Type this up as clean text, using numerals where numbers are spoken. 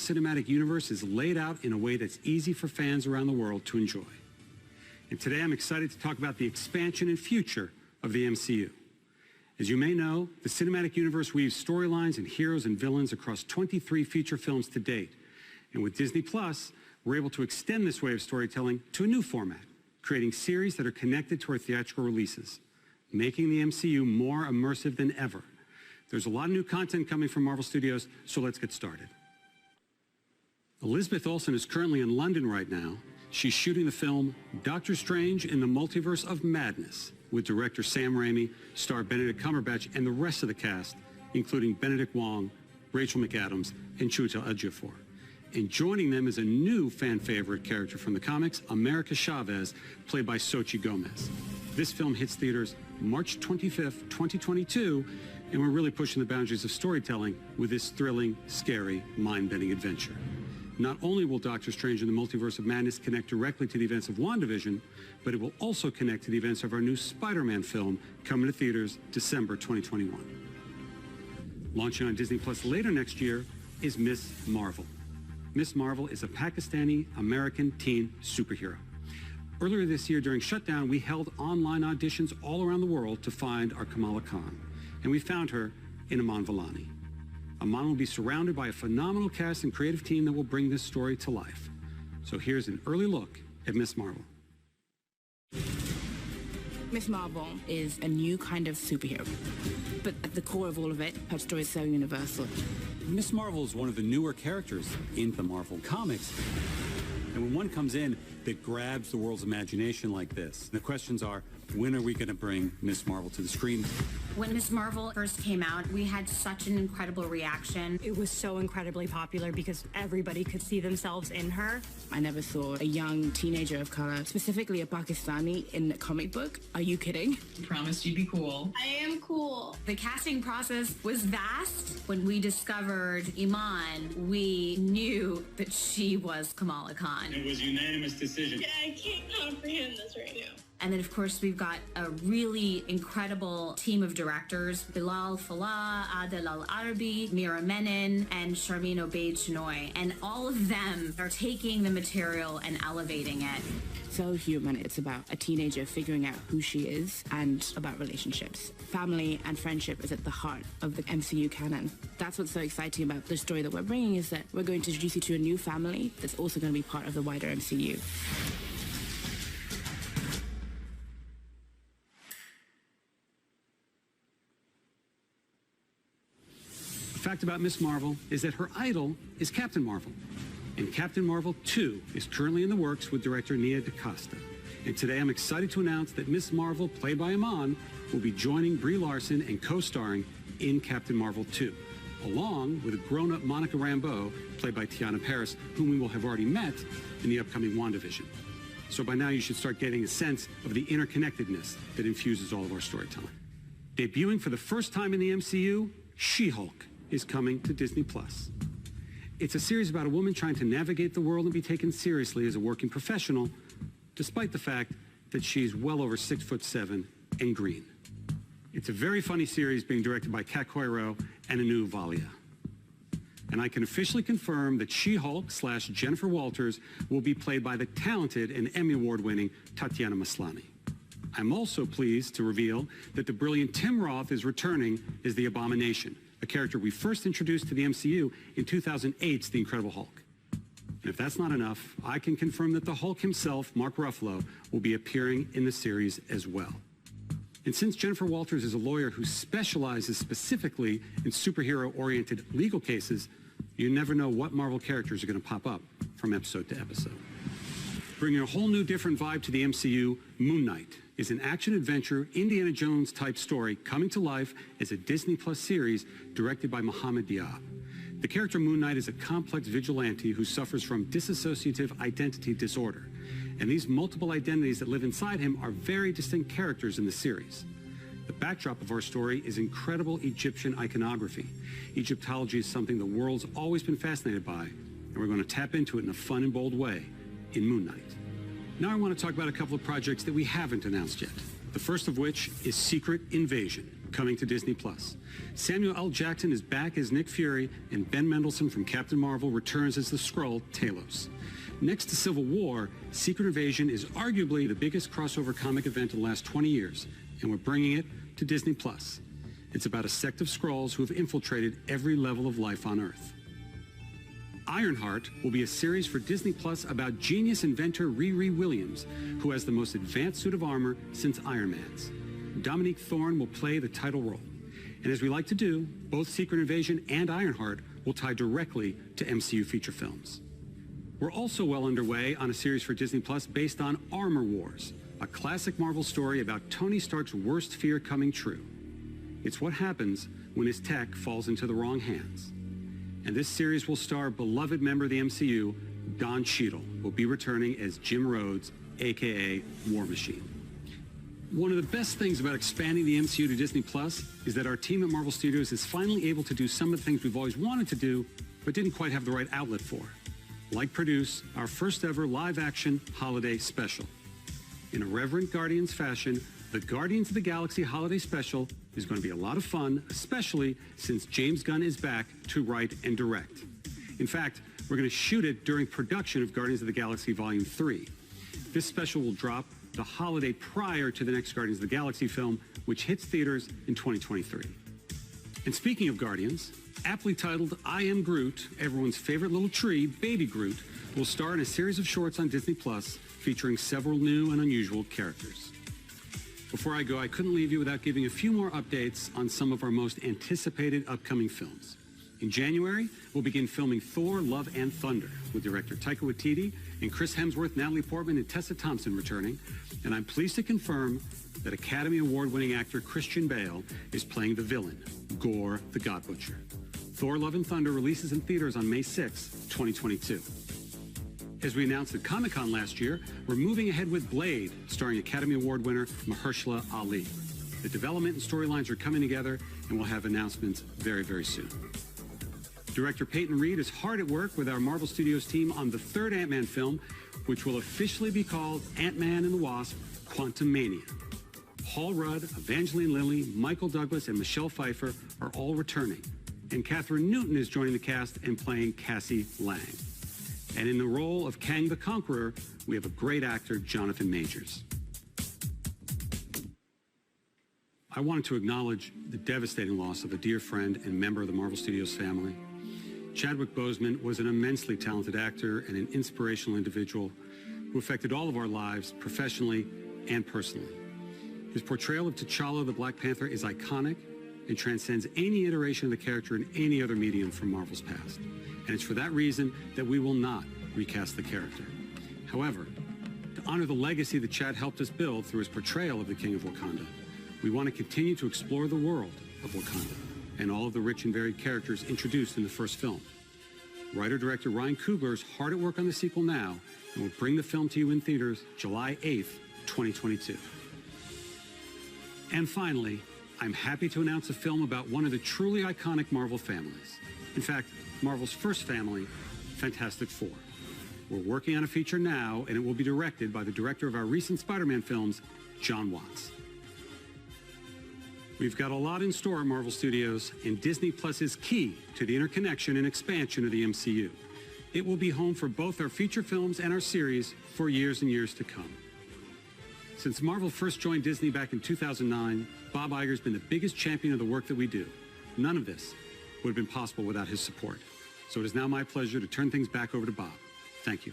Cinematic Universe is laid out in a way that's easy for fans around the world to enjoy. And today I'm excited to talk about the expansion and future of the MCU. As you may know, the Cinematic Universe weaves storylines and heroes and villains across 23 feature films to date. And with Disney Plus, we're able to extend this way of storytelling to a new format, creating series that are connected to our theatrical releases, making the MCU more immersive than ever. There's a lot of new content coming from Marvel Studios, so let's get started. Elizabeth Olsen is currently in London right now. She's shooting the film Doctor Strange in the Multiverse of Madness with director Sam Raimi, star Benedict Cumberbatch, and the rest of the cast, including Benedict Wong, Rachel McAdams, and Chiwetel Ejiofor. And joining them is a new fan favorite character from the comics, America Chavez, played by Xochitl Gomez. This film hits theaters March 25th, 2022, and we're really pushing the boundaries of storytelling with this thrilling, scary, mind-bending adventure. Not only will Doctor Strange in the Multiverse of Madness connect directly to the events of WandaVision, but it will also connect to the events of our new Spider-Man film coming to theaters December 2021. Launching on Disney Plus later next year is Miss Marvel. Miss Marvel is a Pakistani-American teen superhero. Earlier this year during shutdown, we held online auditions all around the world to find our Kamala Khan, and we found her in Aman Vellani. Aman will be surrounded by a phenomenal cast and creative team that will bring this story to life. So here's an early look at Miss Marvel. Miss Marvel is a new kind of superhero, but at the core of all of it, her story is so universal. Miss Marvel is one of the newer characters in the Marvel comics. And when one comes in that grabs the world's imagination like this, the questions are, when are we going to bring Miss Marvel to the screen? When Miss Marvel first came out, we had such an incredible reaction. It was so incredibly popular because everybody could see themselves in her. I never saw a young teenager of color, specifically a Pakistani, in a comic book. Are you kidding? Promised you'd be cool. I am cool. The casting process was vast. When we discovered Iman, we knew that she was Kamala Khan. It was a unanimous decision. Yeah, I can't comprehend this right now. And then, of course, we've got a really incredible team of directors, Bilal Fallah, Adel Al-Arabi, Mira Menon, and Sharmeen Obaid-Chinoy. And all of them are taking the material and elevating it. So human. It's about a teenager figuring out who she is and about relationships. Family and friendship is at the heart of the MCU canon. That's what's so exciting about the story that we're bringing, is that we're going to introduce you to a new family that's also going to be part of the wider MCU. The fact about Miss Marvel is that her idol is Captain Marvel. And Captain Marvel 2 is currently in the works with director Nia DaCosta. And today I'm excited to announce that Miss Marvel, played by Iman, will be joining Brie Larson and co-starring in Captain Marvel 2, along with a grown-up Monica Rambeau, played by Tiana Paris, whom we will have already met in the upcoming WandaVision. So by now you should start getting a sense of the interconnectedness that infuses all of our storytelling. Debuting for the first time in the MCU, She-Hulk is coming to Disney Plus. It's a series about a woman trying to navigate the world and be taken seriously as a working professional, despite the fact that she's well over 6'7" and green. It's a very funny series being directed by Kat Coiro and Anu Valia. And I can officially confirm that She-Hulk / Jennifer Walters will be played by the talented and Emmy Award-winning Tatiana Maslany. I'm also pleased to reveal that the brilliant Tim Roth is returning as the Abomination, a character we first introduced to the MCU in 2008's The Incredible Hulk. And if that's not enough, I can confirm that the Hulk himself, Mark Ruffalo, will be appearing in the series as well. And since Jennifer Walters is a lawyer who specializes specifically in superhero-oriented legal cases, you never know what Marvel characters are going to pop up from episode to episode. Bringing a whole new different vibe to the MCU, Moon Knight is an action-adventure, Indiana Jones-type story coming to life as a Disney Plus series directed by Mohamed Diab. The character Moon Knight is a complex vigilante who suffers from dissociative identity disorder. And these multiple identities that live inside him are very distinct characters in the series. The backdrop of our story is incredible Egyptian iconography. Egyptology is something the world's always been fascinated by, and we're going to tap into it in a fun and bold way in Moon Knight. Now I want to talk about a couple of projects that we haven't announced yet. The first of which is Secret Invasion, coming to Disney+. Samuel L. Jackson is back as Nick Fury, and Ben Mendelsohn from Captain Marvel returns as the Skrull, Talos. Next to Civil War, Secret Invasion is arguably the biggest crossover comic event in the last 20 years, and we're bringing it to Disney+. It's about a sect of Skrulls who have infiltrated every level of life on Earth. Ironheart will be a series for Disney Plus about genius inventor Riri Williams, who has the most advanced suit of armor since Iron Man's. Dominique Thorne will play the title role. And as we like to do, both Secret Invasion and Ironheart will tie directly to MCU feature films. We're also well underway on a series for Disney Plus based on Armor Wars, a classic Marvel story about Tony Stark's worst fear coming true. It's what happens when his tech falls into the wrong hands. And this series will star beloved member of the MCU, Don Cheadle, who will be returning as Jim Rhodes, a.k.a. War Machine. One of the best things about expanding the MCU to Disney Plus is that our team at Marvel Studios is finally able to do some of the things we've always wanted to do, but didn't quite have the right outlet for, like produce our first ever live-action holiday special. In a reverent Guardians fashion, the Guardians of the Galaxy Holiday Special is going to be a lot of fun, especially since James Gunn is back to write and direct. In fact, we're going to shoot it during production of Guardians of the Galaxy Volume 3. This special will drop the holiday prior to the next Guardians of the Galaxy film, which hits theaters in 2023. And speaking of Guardians, aptly titled I Am Groot, everyone's favorite little tree, Baby Groot, will star in a series of shorts on Disney Plus featuring several new and unusual characters. Before I go, I couldn't leave you without giving a few more updates on some of our most anticipated upcoming films. In January, we'll begin filming Thor, Love and Thunder with director Taika Waititi and Chris Hemsworth, Natalie Portman, and Tessa Thompson returning. And I'm pleased to confirm that Academy Award-winning actor Christian Bale is playing the villain, Gore the God Butcher. Thor, Love and Thunder releases in theaters on May 6, 2022. As we announced at Comic-Con last year, we're moving ahead with Blade, starring Academy Award winner Mahershala Ali. The development and storylines are coming together, and we'll have announcements very, very soon. Director Peyton Reed is hard at work with our Marvel Studios team on the third Ant-Man film, which will officially be called Ant-Man and the Wasp: Quantumania. Paul Rudd, Evangeline Lilly, Michael Douglas, and Michelle Pfeiffer are all returning. And Catherine Newton is joining the cast and playing Cassie Lang. And in the role of Kang the Conqueror, we have a great actor, Jonathan Majors. I wanted to acknowledge the devastating loss of a dear friend and member of the Marvel Studios family. Chadwick Boseman was an immensely talented actor and an inspirational individual who affected all of our lives professionally and personally. His portrayal of T'Challa the Black Panther is iconic and transcends any iteration of the character in any other medium from Marvel's past. And it's for that reason that we will not recast the character. However, to honor the legacy that Chad helped us build through his portrayal of the King of Wakanda, we want to continue to explore the world of Wakanda and all of the rich and varied characters introduced in the first film. Writer-director Ryan Coogler is hard at work on the sequel now and will bring the film to you in theaters July 8th, 2022. And finally, I'm happy to announce a film about one of the truly iconic Marvel families. In fact, Marvel's first family, Fantastic Four. We're working on a feature now, and it will be directed by the director of our recent Spider-Man films, John Watts. We've got a lot in store at Marvel Studios, and Disney Plus is key to the interconnection and expansion of the MCU. It will be home for both our feature films and our series for years and years to come. Since Marvel first joined Disney back in 2009, Bob Iger's been the biggest champion of the work that we do. None of this would have been possible without his support. So it is now my pleasure to turn things back over to Bob. Thank you.